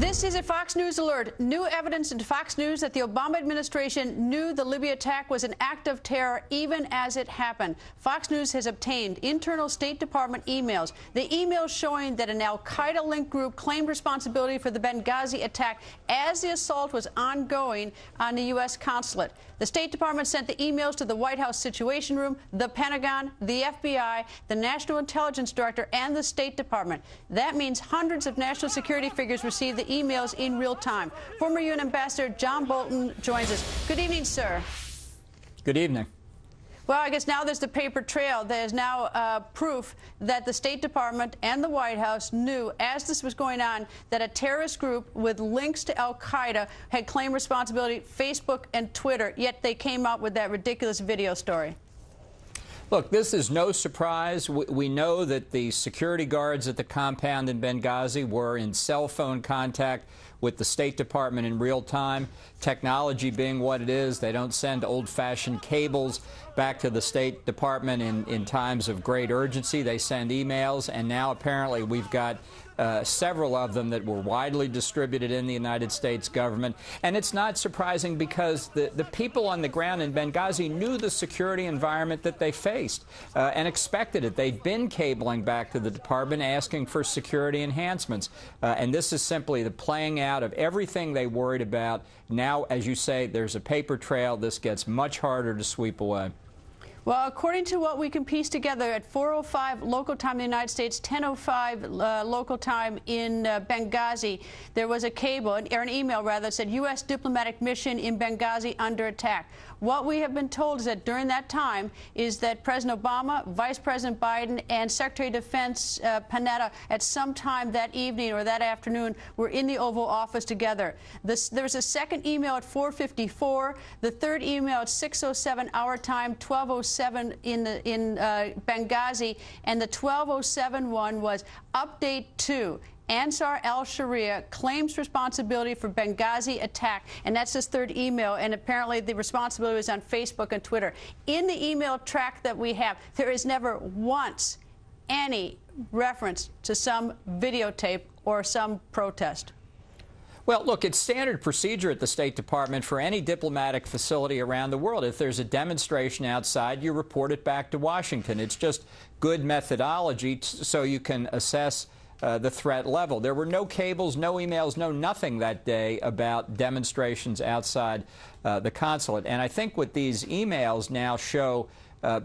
This is a Fox News alert. New evidence in Fox News that the Obama administration knew the Libya attack was an act of terror even as it happened. Fox News has obtained internal State Department emails. The emails showing that an al-Qaeda-linked group claimed responsibility for the Benghazi attack as the assault was ongoing on the U.S. consulate. The State Department sent the emails to the White House Situation Room, the Pentagon, the FBI, the National Intelligence Director, and the State Department. That means hundreds of national security figures received the emails in real time. Former UN Ambassador John Bolton joins us. Good evening, sir. Good evening. Well, I guess now there's the paper trail. There's now proof that the State Department and the White House knew, as this was going on, that a terrorist group with links to al-Qaeda had claimed responsibility, Facebook and Twitter, yet they came out with that ridiculous video story. Look, this is no surprise. We know that the security guards at the compound in Benghazi were in cell phone contact with the State Department in real time. Technology being what it is, they don't send old-fashioned cables back to the State Department in times of great urgency. They send emails, and now apparently we've got several of them that were widely distributed in the United States government. And it's not surprising because the people on the ground in Benghazi knew the security environment that they faced and expected it. They'd been cabling back to the department asking for security enhancements. And this is simply the playing out of everything they worried about. Now, as you say, there's a paper trail. This gets much harder to sweep away. Well, according to what we can piece together, at 4:05 local time in the United States, 10:05 local time in Benghazi, there was a cable, or an email rather, that said U.S. diplomatic mission in Benghazi under attack. What we have been told is that during that time is that President Obama, Vice President Biden, and Secretary of Defense Panetta at some time that evening or that afternoon were in the Oval Office together. There was a second email at 4:54, the third email at 6:07 our time, 12:07 in Benghazi, and the 12:07 one was update 2. Ansar al-Sharia claims responsibility for Benghazi attack, and that's his third email, and apparently the responsibility is on Facebook and Twitter. In the email track that we have, there is never once any reference to some videotape or some protest. Well, look, it's standard procedure at the State Department for any diplomatic facility around the world. If there's a demonstration outside, you report it back to Washington. It's just good methodology so you can assess the threat level. There were no cables, no emails, no nothing that day about demonstrations outside the consulate. And I think what these emails now show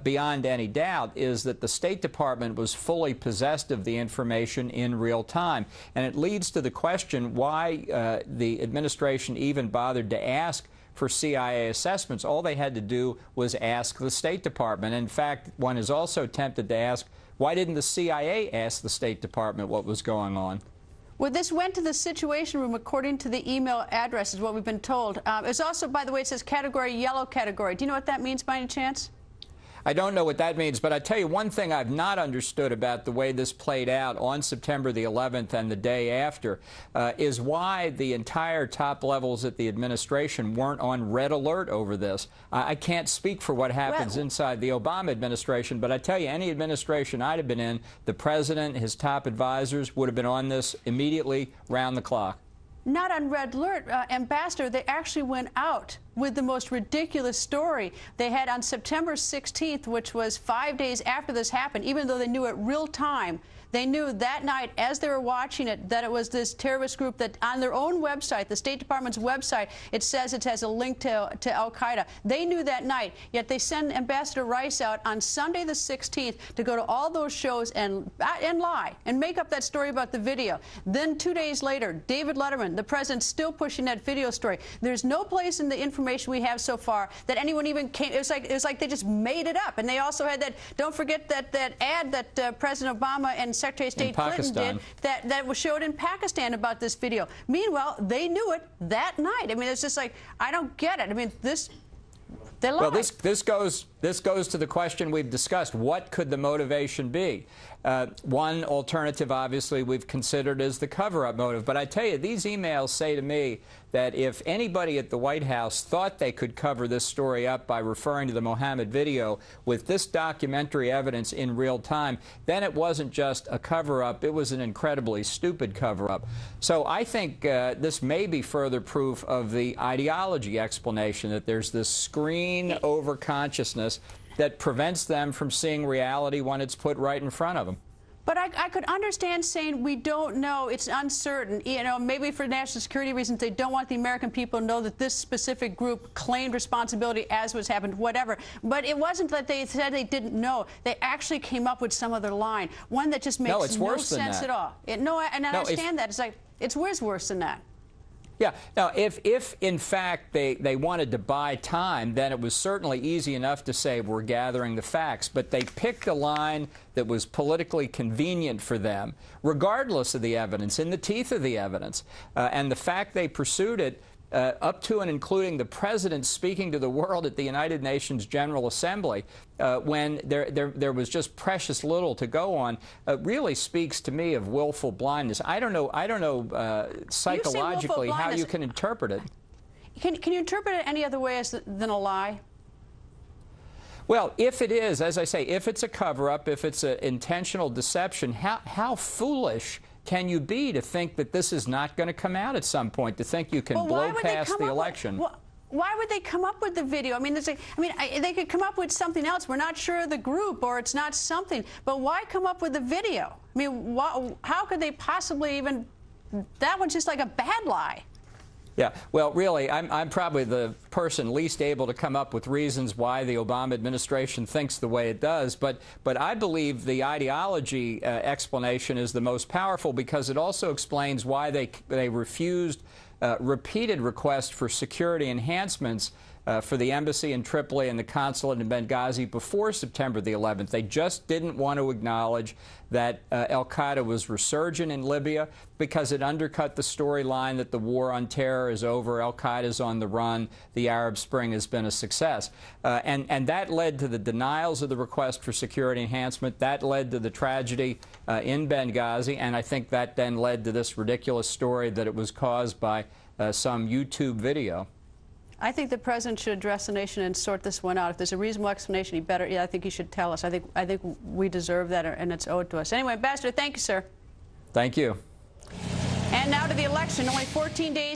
beyond any doubt is that the State Department was fully possessed of the information in real time. And it leads to the question why the administration even bothered to ask for CIA assessments. All they had to do was ask the State Department. In fact, one is also tempted to ask, why didn't the CIA ask the State Department what was going on? Well, this went to the Situation Room, according to the email address, is what we've been told. It's also, by the way, it says category, yellow category. Do you know what that means by any chance? I don't know what that means, but I tell you one thing I've not understood about the way this played out on September the 11th and the day after is why the entire top levels at the administration weren't on red alert over this. I can't speak for what happens inside the Obama administration, but I tell you, any administration I'd have been in, the president, his top advisors would have been on this immediately, round the clock. Not on red alert, Ambassador. They actually went out with the most ridiculous story. They had on September 16th, which was 5 days after this happened, even though they knew it real time, they knew that night, as they were watching it, that it was this terrorist group that on their own website, the State Department's website, it says it has a link to al-Qaeda. They knew that night, yet they send Ambassador Rice out on Sunday the 16th to go to all those shows and lie and make up that story about the video. Then 2 days later, David Letterman, the president, still pushing that video story. There's no place in the information we have so far that anyone even came. It was like they just made it up. And they also had that. Don't forget that ad that President Obama and Secretary of State Clinton did that was showed in Pakistan about this video. Meanwhile, they knew it that night. I mean, it's just like, I don't get it. I mean, they lied. Well, this goes this goes to the question we've discussed. What could the motivation be? One alternative, obviously, we've considered is the cover-up motive. But I tell you, these emails say to me that if anybody at the White House thought they could cover this story up by referring to the Mohammed video with this documentary evidence in real time, then it wasn't just a cover-up, it was an incredibly stupid cover-up. So I think this may be further proof of the ideology explanation, that there's this screen over consciousness that prevents them from seeing reality when it's put right in front of them. But I could understand saying we don't know, it's uncertain. You know, maybe for national security reasons they don't want the American people to know that this specific group claimed responsibility as was happened, whatever. But it wasn't that they said they didn't know. They actually came up with some other line, one that just makes no sense at all. And I understand that. It's like, it's worse than that. Yeah. Now, if in fact they wanted to buy time, then it was certainly easy enough to say we're gathering the facts. But they picked a line that was politically convenient for them, regardless of the evidence, in the teeth of the evidence. And the fact they pursued it up to and including the president speaking to the world at the United Nations General Assembly when there was just precious little to go on, really speaks to me of willful blindness. I don't know psychologically how you can interpret it. Can you interpret it any other way than a lie? Well, if it is, as I say, if it's a cover-up, if it's an intentional deception, how foolish can you be to think that this is not going to come out at some point, to think you can blow past the election? Why would they come up with the video? I mean, they could come up with something else. We're not sure of the group, or it's not something. But why come up with the video? I mean, how could they possibly even... That one's just like a bad lie. Yeah, well, really, I'm probably the person least able to come up with reasons why the Obama administration thinks the way it does. But I believe the ideology explanation is the most powerful, because it also explains why they refused repeated requests for security enhancements for the embassy in Tripoli and the consulate in Benghazi before September the 11th. They just didn't want to acknowledge that al-Qaeda was resurgent in Libya, because it undercut the storyline that the war on terror is over, al-Qaeda's on the run, the Arab Spring has been a success. And that led to the denials of the request for security enhancement. That led to the tragedy in Benghazi, and I think that then led to this ridiculous story that it was caused by some YouTube video. I think the president should address the nation and sort this one out. If there's a reasonable explanation, I think he should tell us. I think we deserve that, and it's owed to us. Anyway, Ambassador, thank you, sir. Thank you. And now to the election. Only 14 days.